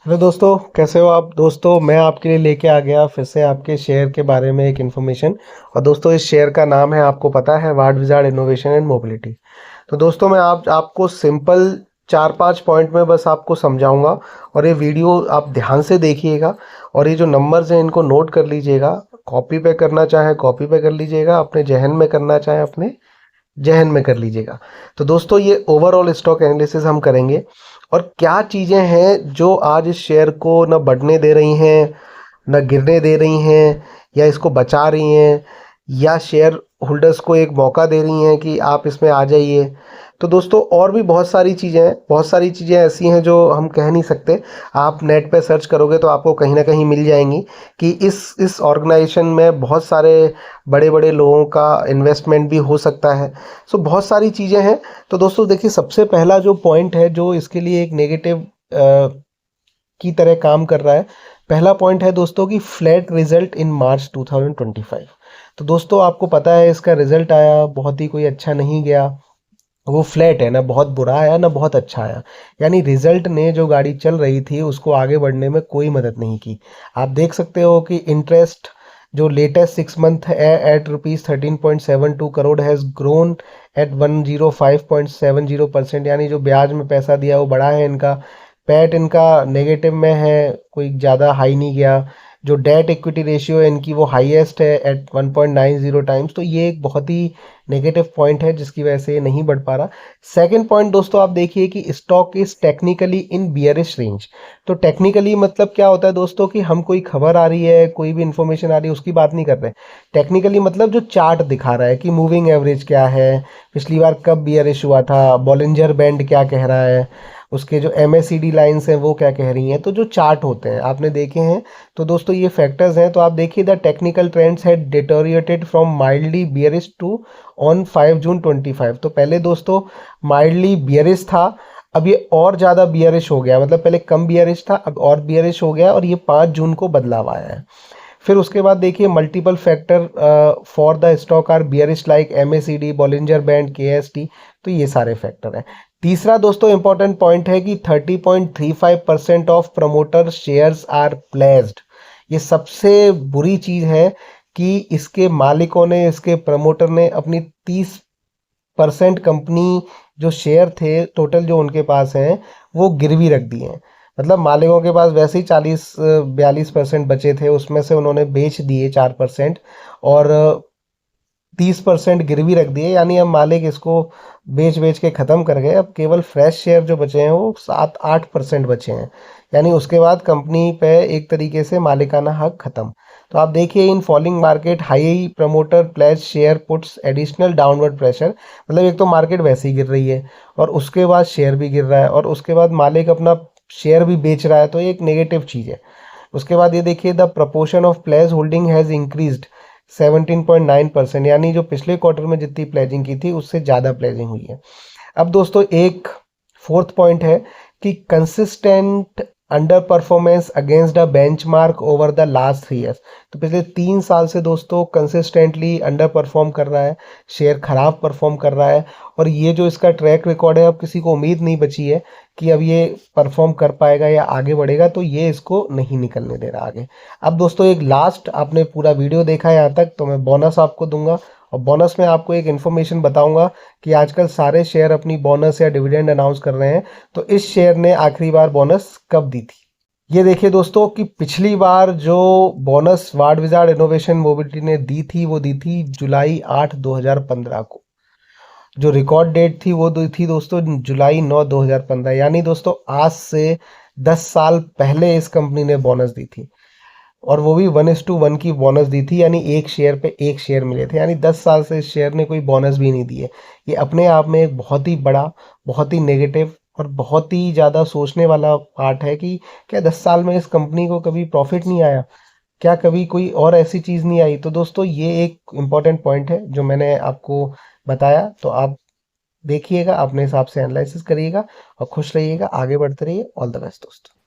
Hello दोस्तों, कैसे हो आप? दोस्तों, मैं आपके लिए लेके आ गया फिर से आपके शेयर के बारे में एक इन्फॉर्मेशन। और दोस्तों, इस शेयर का नाम है, आपको पता है, ward wizard innovation and mobility. तो दोस्तों, मैं आपको सिंपल 4-5 पॉइंट में बस आपको समझाऊंगा। और ये वीडियो आप ध्यान से देखिएगा। और ये जो नंबर्स हैं इनको नोट कर लीजिएगा। कॉपी पे करना चाहे कॉपी पे कर लीजिएगा, अपने जहन में करना चाहे अपने जहन में कर लीजिएगा। तो दोस्तों, ये ओवरऑल स्टॉक एनालिसिस हम करेंगे। और क्या चीज़ें हैं जो आज इस शेयर को न बढ़ने दे रही हैं, न गिरने दे रही हैं, या इसको बचा रही हैं, या शेयर होल्डर्स को एक मौका दे रही हैं कि आप इसमें आ जाइए। तो दोस्तों, और भी बहुत सारी चीज़ें हैं, बहुत सारी चीज़ें ऐसी हैं जो हम कह नहीं सकते। आप नेट पे सर्च करोगे तो आपको कहीं ना कहीं मिल जाएंगी कि इस ऑर्गेनाइजेशन में बहुत सारे बड़े बड़े लोगों का इन्वेस्टमेंट भी हो सकता है। सो बहुत सारी चीज़ें हैं। तो दोस्तों देखिए, सबसे पहला जो पॉइंट है जो इसके लिए एक नेगेटिव की तरह काम कर रहा है, पहला पॉइंट है दोस्तों कि फ्लैट रिजल्ट इन मार्च 2025। तो दोस्तों, आपको पता है इसका रिजल्ट आया, बहुत ही कोई अच्छा नहीं गया। वो फ्लैट है, ना बहुत बुरा आया ना बहुत अच्छा आया। यानी रिजल्ट ने जो गाड़ी चल रही थी उसको आगे बढ़ने में कोई मदद नहीं की। आप देख सकते हो कि इंटरेस्ट जो लेटेस्ट 6 मंथ है at ₹13.72 crore has grown at 105.70%। यानी जो ब्याज में पैसा दिया वो बढ़ा है इनका। पैट इनका नेगेटिव में है, कोई ज़्यादा हाई नहीं गया। जो डेट इक्विटी रेशियो है इनकी वो हाईएस्ट है एट 1.90 टाइम्स। तो ये एक बहुत ही नेगेटिव पॉइंट है जिसकी वजह से ये नहीं बढ़ पा रहा। सेकंड पॉइंट दोस्तों, आप देखिए कि stock is technically in bearish range. तो टेक्निकली मतलब क्या होता है दोस्तों, कि हम कोई खबर आ रही है, कोई भी इंफॉर्मेशन आ रही है, उसकी बात नहीं कर रहे। टेक्निकली मतलब जो चार्ट दिखा रहा है कि मूविंग एवरेज क्या है, पिछली बार कब बियरिश हुआ था, बॉलिंजर बैंड क्या कह रहा है, उसके जो MACD लाइंस हैं वो क्या कह रही हैं। तो जो चार्ट होते हैं आपने देखे हैं। तो दोस्तों, ये फैक्टर्स हैं। तो आप देखिए, the technical trends had deteriorated from mildly bearish to on 5 June 25। तो पहले दोस्तों माइल्डली बियरिश था, अब ये और ज़्यादा बियरिश हो गया। मतलब पहले कम बियरिश था, अब और बियरिश हो गया, और ये 5 जून को बदलाव आया है। फिर उसके बाद देखिए, multiple factor for the stock are bearish like MACD, Bollinger band, KST। तो ये सारे फैक्टर हैं। तीसरा दोस्तों इंपॉर्टेंट पॉइंट है कि 30.35% of promoter shares are placed. ये सबसे बुरी चीज़ है कि इसके मालिकों ने, इसके प्रमोटर ने अपनी 30% कंपनी जो शेयर थे टोटल जो उनके पास हैं वो गिरवी रख दिए हैं। मतलब मालिकों के पास वैसे ही 40-42% बचे थे, उसमें से उन्होंने बेच दिए 4%। और 30% गिरवी रख दिए। यानी अब मालिक इसको बेच बेच के ख़त्म कर गए। अब केवल फ्रेश शेयर जो बचे हैं वो 7-8% बचे हैं। यानी उसके बाद कंपनी पे एक तरीके से मालिकाना हक ख़त्म। तो आप देखिए, in falling market high promoter pledge share puts additional downward pressure. मतलब एक तो मार्केट वैसे ही गिर रही है, और उसके बाद शेयर भी गिर रहा है, और उसके बाद मालिक अपना शेयर भी बेच रहा है। तो ये एक नेगेटिव चीज़ है। उसके बाद ये देखिए, the proportion of pledge holding has increased 17.9%। यानी जो पिछले क्वार्टर में जितनी प्लेजिंग की थी उससे ज़्यादा प्लेजिंग हुई है। अब दोस्तों, एक फोर्थ पॉइंट है कि consistent under performance against the benchmark over the last 3 years. तो पिछले 3 साल से दोस्तों कंसिस्टेंटली अंडर परफॉर्म कर रहा है, शेयर खराब परफॉर्म कर रहा है। और ये जो इसका ट्रैक रिकॉर्ड है, अब किसी को उम्मीद नहीं बची है कि अब ये परफॉर्म कर पाएगा या आगे बढ़ेगा। तो ये इसको नहीं निकलने दे रहा आगे। अब दोस्तों, एक लास्ट, आपने पूरा वीडियो देखा है यहाँ तक, तो मैं बोनस आपको दूंगा। और बोनस में आपको एक इन्फॉर्मेशन बताऊंगा कि आजकल सारे शेयर अपनी बोनस या डिविडेंड अनाउंस कर रहे हैं। तो इस शेयर ने आखिरी बार बोनस कब दी थी? ये देखिए दोस्तों कि पिछली बार जो bonus ward wizard innovation mobility ने दी थी वो दी थी जुलाई 8, 2015 को। जो रिकॉर्ड डेट थी वो दी थी दोस्तों जुलाई 9, 2015। यानी दोस्तों आज से 10 साल पहले इस कंपनी ने बोनस दी थी। और वो भी 1:1 की बोनस दी थी। यानी एक शेयर पे एक शेयर मिले थे। यानी 10 साल से इस शेयर ने कोई बोनस भी नहीं दी है। ये अपने आप में एक बहुत ही बड़ा, बहुत ही नेगेटिव और बहुत ही ज़्यादा सोचने वाला पार्ट है कि क्या 10 साल में इस कंपनी को कभी प्रॉफिट नहीं आया? क्या कभी कोई और ऐसी चीज़ नहीं आई? तो दोस्तों, ये एक इम्पॉर्टेंट पॉइंट है जो मैंने आपको बताया। तो आप देखिएगा, अपने हिसाब से एनालिसिस करिएगा और खुश रहिएगा, आगे बढ़ते रहिए। ऑल द बेस्ट दोस्तों।